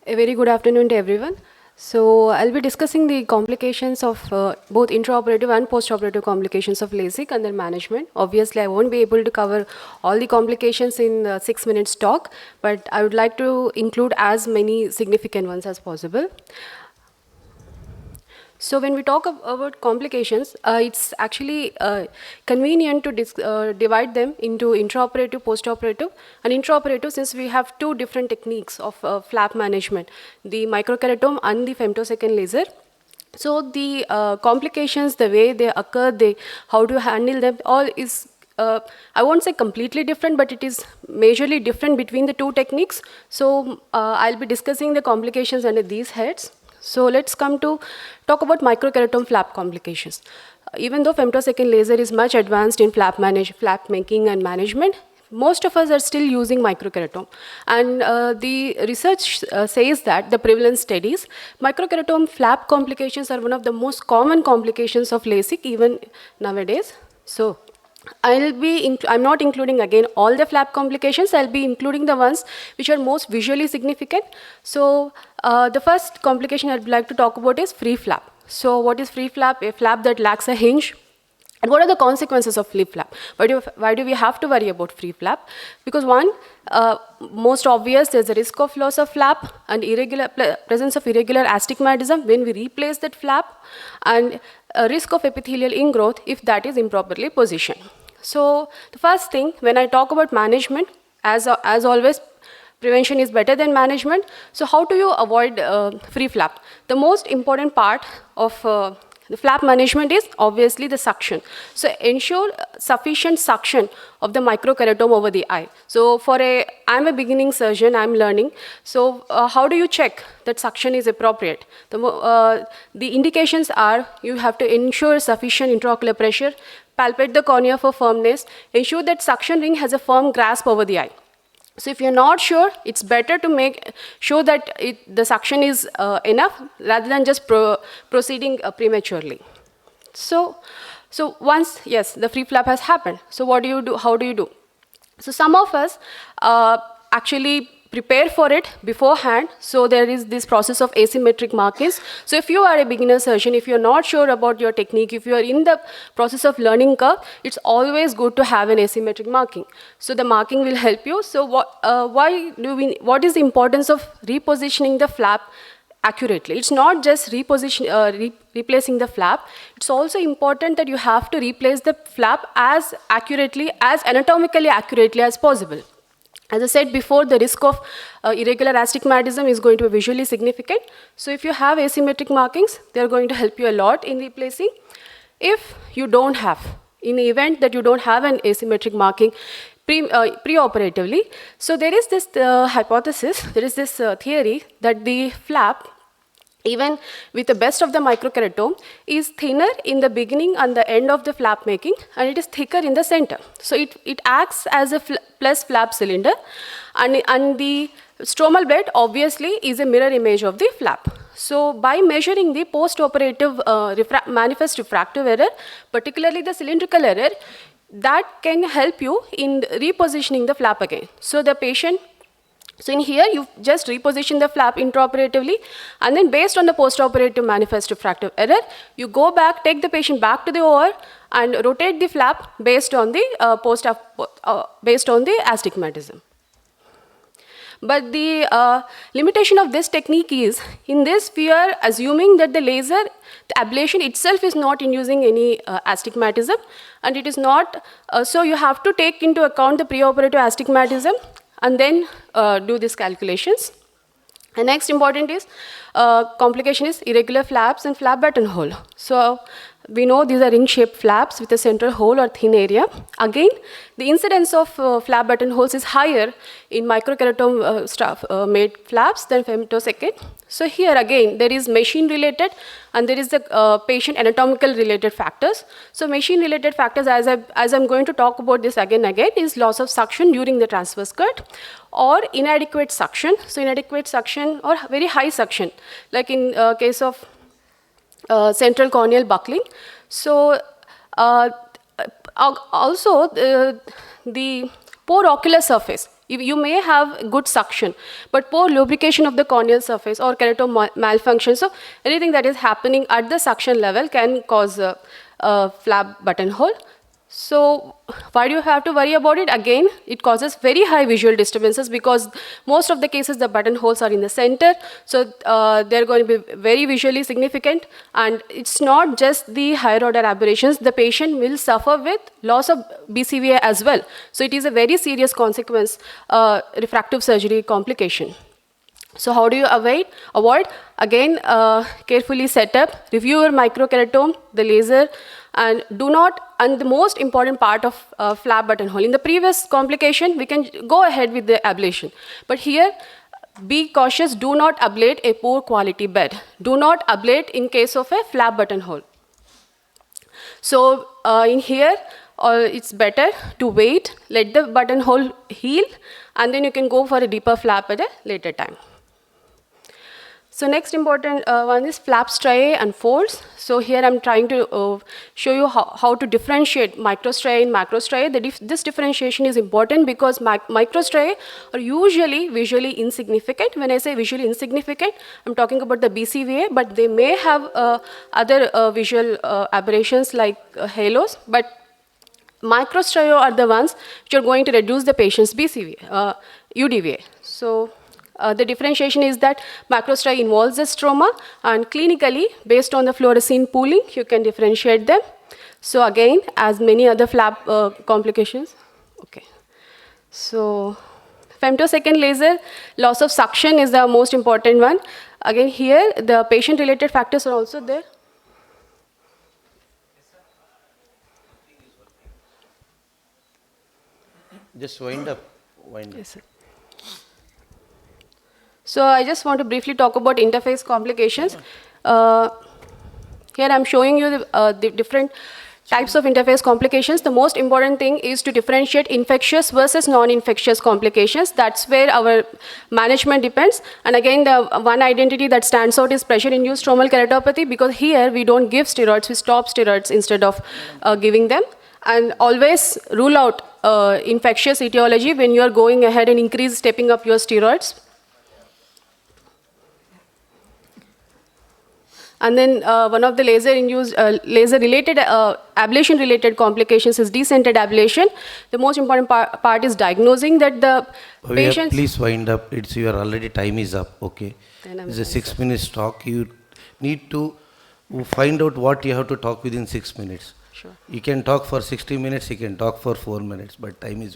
A very good afternoon to everyone. So I'll be discussing the complications of both intraoperative and postoperative complications of LASIK and their management. Obviously, I won't be able to cover all the complications in 6 minutes talk, but I would like to include as many significant ones as possible. So when we talk about complications, it's actually convenient to divide them into intraoperative, postoperative, and intraoperative, since we have two different techniques of flap management, the microkeratome and the femtosecond laser. So the complications, the way they occur, how to handle them, all is I won't say completely different, but it is majorly different between the two techniques. So I'll be discussing the complications under these heads. So let's come to talk about microkeratome flap complications. Even though femtosecond laser is much advanced in flap making and management, most of us are still using microkeratome. And the research says that the prevalence studies, microkeratome flap complications are one of the most common complications of LASIK even nowadays. So I'm not including again all the flap complications. I'll be including the ones which are most visually significant. So the first complication I'd like to talk about is free flap. So what is free flap? A flap that lacks a hinge. And what are the consequences of free flap? Why do we have to worry about free flap? Because one, most obvious, there's a risk of loss of flap and presence of irregular astigmatism when we replace that flap, and a risk of epithelial ingrowth if that is improperly positioned. So the first thing, when I talk about management, as always, prevention is better than management. So how do you avoid free flap? The most important part of the flap management is obviously the suction. So ensure sufficient suction of the microkeratome over the eye. So I'm a beginning surgeon, I'm learning. So how do you check that suction is appropriate? The indications are you have to ensure sufficient intraocular pressure, palpate the cornea for firmness, ensure that suction ring has a firm grasp over the eye. So if you're not sure, it's better to make sure that the suction is enough rather than just proceeding prematurely. So once, yes, the free flap has happened. So what do you do? How do you do? So some of us actually prepare for it beforehand. So there is this process of asymmetric markings. So if you are a beginner surgeon, if you're not sure about your technique, if you are in the process of learning curve, it's always good to have an asymmetric marking. So the marking will help you. So what is the importance of repositioning the flap accurately? It's not just replacing the flap. It's also important that you have to replace the flap as anatomically accurately as possible. As I said before, the risk of irregular astigmatism is going to be visually significant. So if you have asymmetric markings, they're going to help you a lot in replacing. If you don't have, in the event that you don't have an asymmetric marking preoperatively, so there is this hypothesis, there is this theory that the flap, even with the best of the microkeratome, is thinner in the beginning and the end of the flap making, and it is thicker in the center. So it acts as a plus flap cylinder, and the stromal bed obviously is a mirror image of the flap. So by measuring the post-operative manifest refractive error, particularly the cylindrical error, that can help you in repositioning the flap again. So the patient, so in here, you just reposition the flap intraoperatively, and then based on the postoperative manifest refractive error, you go back, take the patient back to the OR, and rotate the flap based on the astigmatism. But the limitation of this technique is, in this we are assuming that the ablation itself is not inducing any astigmatism, and it is not, so you have to take into account the preoperative astigmatism and then do these calculations. And next important is complication is irregular flaps and flap buttonhole. So we know these are ring-shaped flaps with a central hole or thin area. Again, the incidence of flap buttonholes is higher in microkeratome made flaps than femtosecond. So here again, there is machine-related and there is the patient anatomical related factors. So machine-related factors, as I'm going to talk about this again, is loss of suction during the transverse cut or inadequate suction. So inadequate suction or very high suction, like in case of central corneal buckling. So also the poor ocular surface You may have good suction, but poor lubrication of the corneal surface or keratoconus malfunction. So anything that is happening at the suction level can cause a flap buttonhole. So why do you have to worry about it? Again, it causes very high visual disturbances because most of the cases the buttonholes are in the center. So they're going to be very visually significant. And it's not just the higher order aberrations. The patient will suffer with loss of BCVA as well. So it is a very serious consequence, refractive surgery complication. So how do you avoid? Again, carefully set up, review your microkeratome, the laser, and the most important part of flap buttonhole. In the previous complication, we can go ahead with the ablation. But here, be cautious, do not ablate a poor quality bed. Do not ablate in case of a flap buttonhole. So in here, it's better to wait, let the buttonhole heal, and then you can go for a deeper flap at a later time. So next important one is flap striae and folds. So here I'm trying to show you how to differentiate microstriae and macrostriae. This differentiation is important because microstriae are usually visually insignificant. When I say visually insignificant, I'm talking about the BCVA, but they may have other visual aberrations like halos. But microstriae are the ones which are going to reduce the patient's BCVA, UDVA. So the differentiation is that macrostriae involves the stroma, and clinically, based on the fluorescein pooling, you can differentiate them. So again, as many other flap complications. Okay. So femtosecond laser, loss of suction is the most important one. Again, here, the patient-related factors are also there. Just wind up. Yes, sir. So I just want to briefly talk about interface complications. Here I'm showing you the different types of interface complications. The most important thing is to differentiate infectious versus non-infectious complications. That's where our management depends. And again, the one identity that stands out is pressure-induced stromal keratopathy, because here we don't give steroids, we stop steroids instead of giving them. And always rule out infectious etiology when you are going ahead and stepping up your steroids. And then one of the laser-related, ablation-related complications is decentered ablation. The most important part is diagnosing that the patient. Please wind up. Your already time is up. Okay. It's a 6 minutes talk. You need to find out what you have to talk within 6 minutes. Sure. You can talk for 60 minutes. You can talk for 4 minutes, but time is very